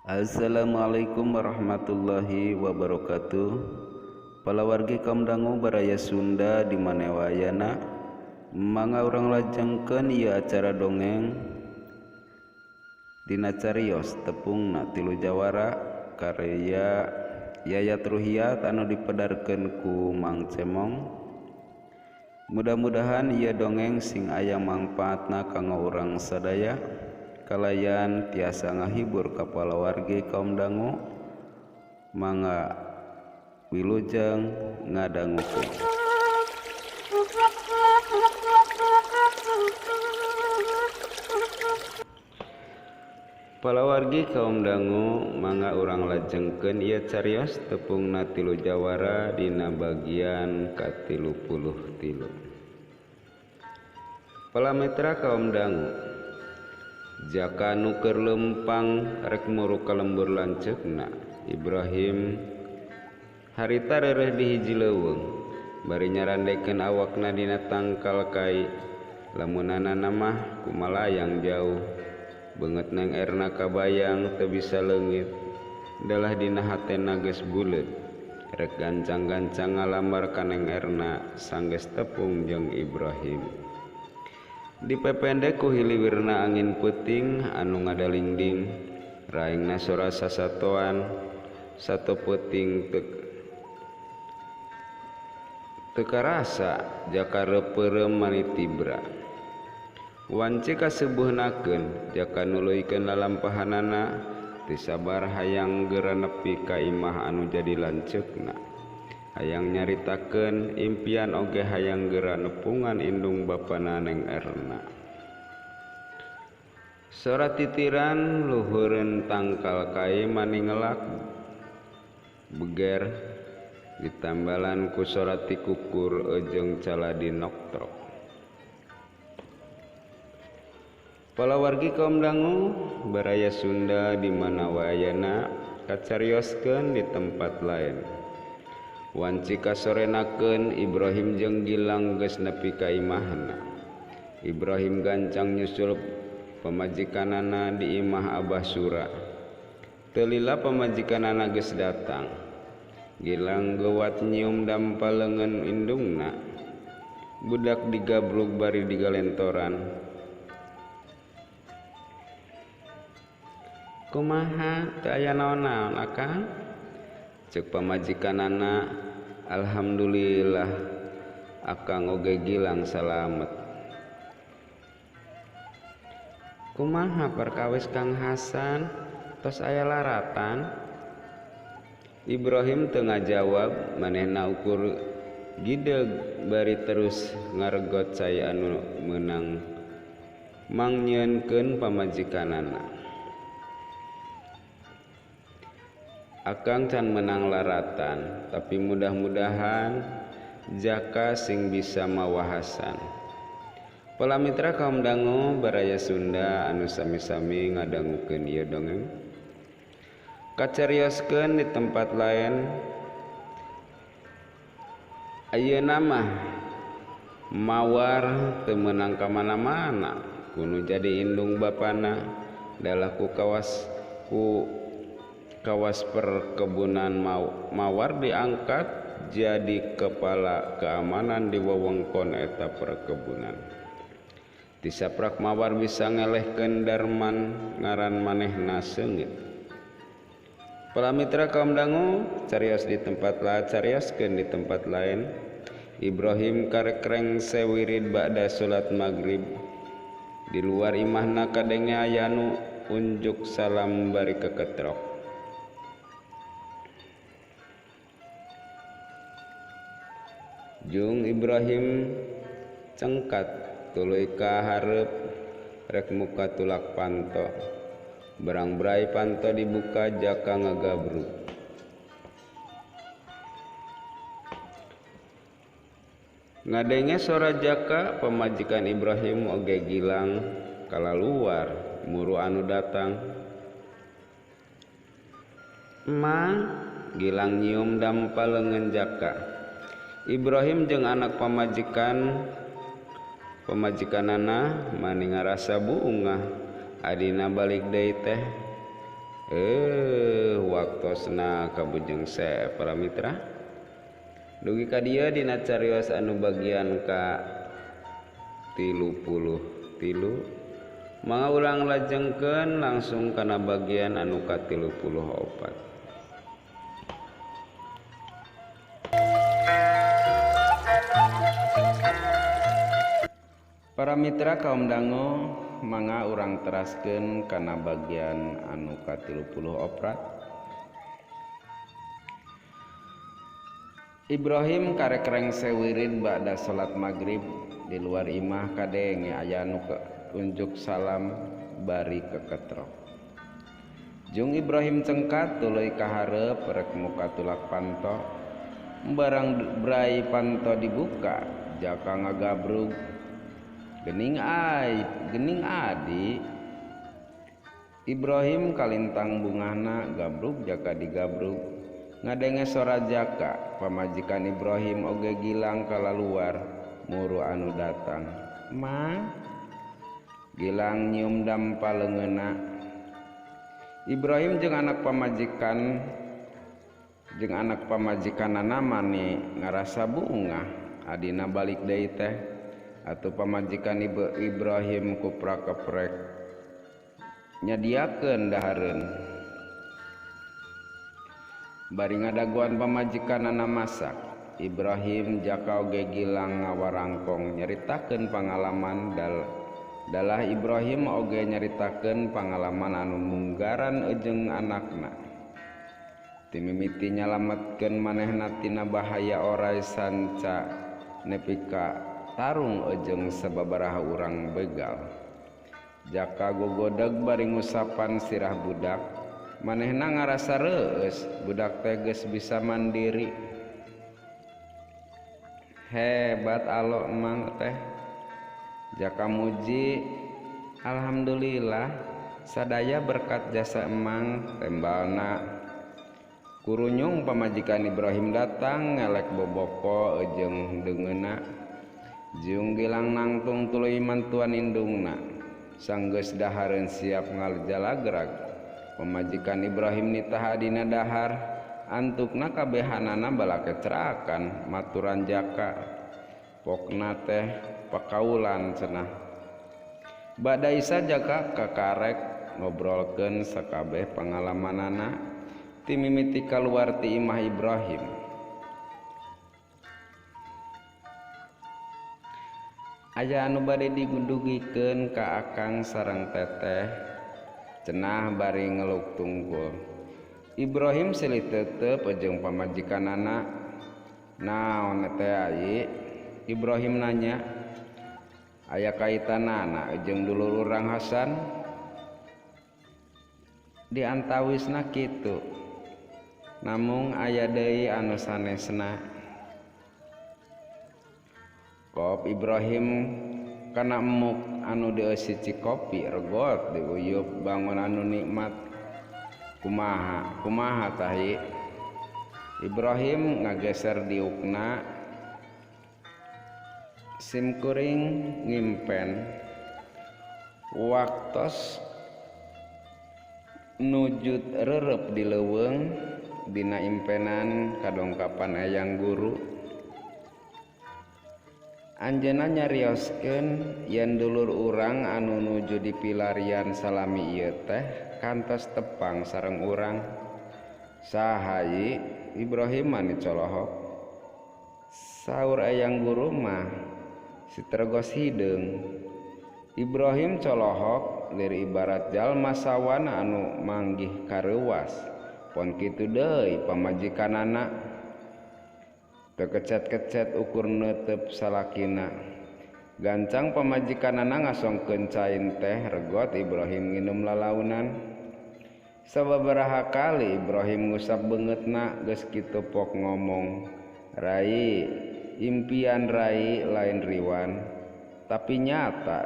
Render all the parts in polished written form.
Assalamualaikum warahmatullahi wabarakatuh. Palawargi kaum dangu baraya Sunda di manewayana manga urang lajengkeun ieu acara dongeng dina carios tepungna tilu jawara karya Yayat Ruhiat anu dipedarkeun ku Mang Cemong. Mudah-mudahan ieu dongeng sing aya mangpaatna kanggo urang sadaya kalayan tiasa ngahibur ka palawargi kaum dangu. Mangga wilujeng ngadangukeun. Palawargi kaum dangu mangga urang lajengkeun ieu carios tepungna tilu jawara dina bagian ka-33. Palamitra kaum dangu, jaka nu keur lempang rek muru ka lembur lanceukna. Ibrahim harita reureuh di hiji leuweung bari nyarandekeun awakna dina tangkal kai. Lamunana mah ku malayang jauh beungeut nang erna kabayang teu bisa leungit. Dalah dina hatena geus buleud rek gancang-gancang ngalambar ka neng erna sanggeus tepung jeung Ibrahim. Dipependek ku hiliwirna angin peuting anu ngadalingding, raengna sora sasatoan sato peuting teu karasa jaka reupeurem manitibra. Wanci kaseubuhnakeun jaka nuluykeun lalampahanana teu sabar hayang geura nepi ka imah anu jadi lanceukna. Hayang nyaritakeun impian oge hayang geura nepungan indung bapana neng erna. Sora titiran luhureun tangkal kai maningelak beger ditambalan ku sora tikukur ejeung caladi noktrok. Palawargi kaum dangu baraya Sunda di mana wayana kacarioskeun di tempat lain. Wanci kasorenakeun Ibrahim jeung Gilang geus nepi ka imahna. Ibrahim gancang nyusul pamajikanana di imah Abah Sura. Teu lila pamajikanana geus datang. Gilang geuwat nyium dampal leungeun indungna. Budak digabrug bari digalentoran. Kumaha teu aya naon-naon akang? Ceuk pamajikanana, alhamdulillah akang oge Gilang salamet. Kumaha perkawis Kang Hasan tos aya laratan? Ibrahim teu ngajawab, manehna ukur gideug bari terus ngaregot cai anu meunang mangnyeunkeun pamajikanana. Akang can menang laratan, tapi mudah-mudahan jaka sing bisa mawahasan. Palamitra kaum dangu baraya Sunda anu sami-sami ngadangukeun ieu dongeng. Kacarioskeun di tempat lain. Ayeuna mah mawar teu meunang ka mana-mana, kudu jadi indung bapana. Dalah ku kawas perkebunan mawar diangkat jadi kepala keamanan di wewengkon eta perkebunan. Tisaprak mawar bisa ngelehkeun darman ngaran manehna seungit. Palamitra kaum dangu carioskeun di tempat lain. Ibrahim karek rengse wirid ba'da salat maghrib. Di luar imahna kadenge aya nu unjuk salam bari keketrok. Jung Ibrahim cengkat tuluy ka hareup rek muka tulak panto. Berang-berai panto dibuka jaka ngagabrug. Ngadenge sora jaka pamajikan Ibrahim oge Gilang kalaluar muru anu datang. Ma Gilang nyium dampal leungeun jaka. Ibrahim jeung anak pamajikanana mani ngarasa buungah adina balik deui teh waktosna kabujeng para mitra dugi ka dieu dina carios anu bagian ka 33 mangga ulang lajengkeun langsung kana bagian anu ka 34. Para mitra kaum dangu mangga urang teraskeun kana bagian anu ka 34. Ibrahim karek rengse wirid ba'da salat maghrib di luar imah kadenge aya nu unjuk salam bari keketrok. Jung Ibrahim cengkat tuluy ka hareup rek muka tulak panto. Barang brai panto dibuka jaka ngagabrug gening adi Ibrahim kalintang bungahna gabrug jaka digabrug ngadenge sora jaka pamajikan Ibrahim oge gilang kalaluar muru anu datang ma gilang nyium dampa leungeuna Ibrahim jeung anak pamajikanana mani ngarasa bungah adina balik deui teh atuh pamajikan Ibrahim kuprak-keprek nyadiakeun dahareun bari ngadaguan pamajikanana masak Ibrahim jaka oge gilang ngawarangkong nyaritakeun pangalaman dalah Ibrahim oge nyaritakeun pangalaman anu munggaran jeung anakna ti mimiti nyalametkeun manehna tina bahaya oray sanca nepi ka tarung jeung sababaraha urang begal jaka gogodeg bari ngusapan sirah budak manehna ngarasa reueus budak teh geus bisa mandiri hebat alo emang teh jaka muji alhamdulillah sadaya berkat jasa emang tembalna kurunyung pamajikan Ibrahim datang ngelek boboko jeung deungeuna jeung gilang nangtung tuluy mantuan indungna sanggeus dahareun siap ngalajalagrag pamajikan Ibrahim nitah dina dahar antukna kabehanana balake cerakan maturan jaka pokna teh pakaulan cenah bada isa jaka kakarek ngobrolkeun sakabeh pangalamanana ti mimiti kaluar ti imah Ibrahim aya anu bade digudugikeun ka akang sareng teteh cenah bari ngeluk tungkul Ibrahim silih teuteup jeung pamajikanana naon teh ai Ibrahim nanya aya kaitanana jeung dulur urang Hasan diantawisna kitu namung aya deui anu sanesna kop Ibrahim kana emuk anu dieusi kopi regot diuyup bangun anu nikmat kumaha tahi Ibrahim ngageser diukna simkuring ngimpen waktos nujud rerep di leuweung dina impenan kadongkapan hayang guru anjeunna nyarioskeun yen dulur urang anu nuju di pilarian salami ieu teh kantos tepang sareng urang saha ieu Ibrahim mani colohok saur hayang guru mah sitergos hideung Ibrahim colohok lir ibarat jalma sawana anu manggih kareuwas pon kitu deui pamajikanana kekecet-kecet ukur neuteup salakina gancang pamajikanana ngasongkeun cain teh regot Ibrahim nginum lalaunan sababaraha kali Ibrahim ngusap beungeutna geus kitu pok ngomong rai impian rai lain riwan tapi nyata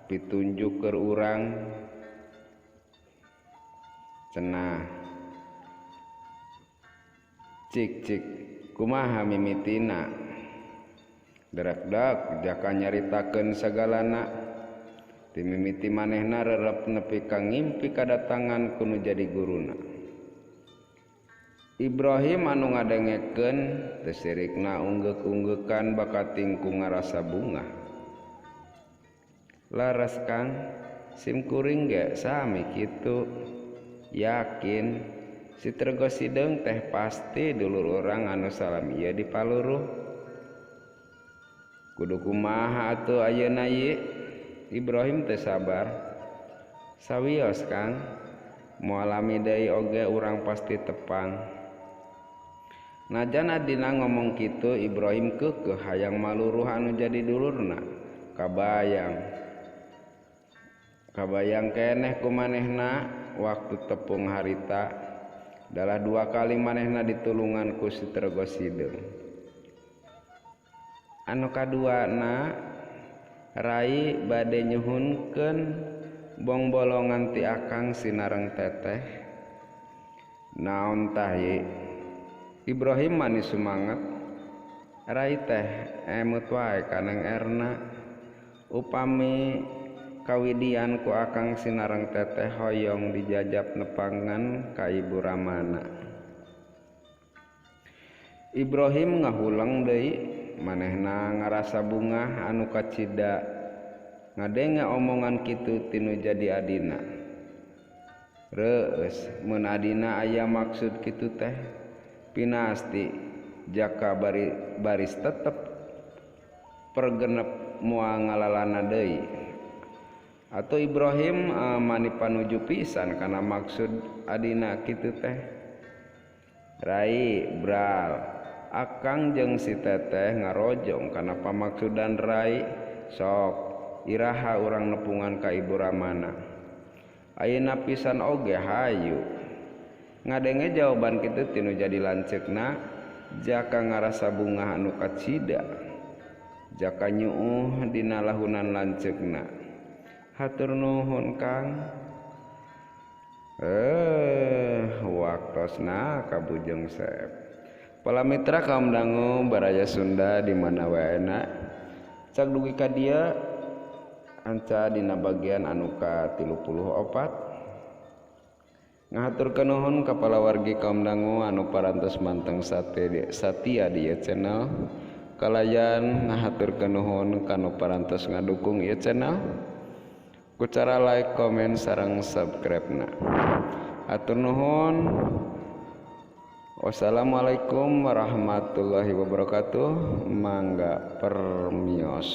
pitunjuk keur urang cenah cik kumaha mimitina derak-dak jaka nyaritakeun sagalana Ti mimiti manehna rerep nepi ka ngimpi kadatangan kuno jadi guruna. Ibrahim anu ngadengekeun teu sirikna unggek-unggekan bakat tingku ngarasa bunga. Laras Kang, sim kuring ge sami kitu. Yakin si Tregosideng teh pasti dulur orang anu salam ieu di paluruh. Kudu kumaha atuh ayeuna ieu? Ibrahim teu sabar. Sawios Kang, moal lami deui oge urang pasti tepang. Najan adina ngomong kitu Ibrahim keukeuh hayang maluruh anu jadi dulurna. Kabayang keneh ku manehna waktu tepung harita dalah 2 kali manehna ditulungan ku si Tregosideng. Anu kaduana rai bade nyuhunkeun bong bolongan ti akang sinareng teteh. Naon tah ye? Ibrahim manis sumanget. Rai teh emut wae kaneng erna. Upami kawidian ku akang sinareng teteh hoyong dijajab nepangan ka ibu ramana. Ibrahim ngahuleng deui manehna ngarasa bunga anu kacida ngadenge omongan kitu tinu jadi adina. Reueus mun adina aya maksud kitu teh pinasti jaka baris tetep pergenep moal ngalalana deui. Atau Ibrahim mani panuju pisan kana maksud adina kitu teh. Rai bral, akang jeung si teteh ngarojong kana pamaksudan rai, sok iraha urang nepungan ka ibu ramana. Ayeuna pisan oge hayu. Ngadenge jawaban kitu tinu jadi lanceukna jaka ngarasa bunga anu kacida. Jaka nyuuh dina lahunan lanceukna. Hatur nuhun Kang. Waktosna kabujeng Sep. Para mitra kaum dangu baraya Sunda di mana waena. Cak dugi ka dieu anca dina bagian anu ka-34. Ngahaturkeun nuhun ka palawargi kaum dangu anu parantos manteng satia di ieu channel. Kalayan ngahaturkeun nuhun kanu parantos ngadukung ieu channel. Ku cara like, komen, sareng subscribe-na. Hatur nuhun. Wassalamualaikum warahmatullahi wabarakatuh. Mangga permios.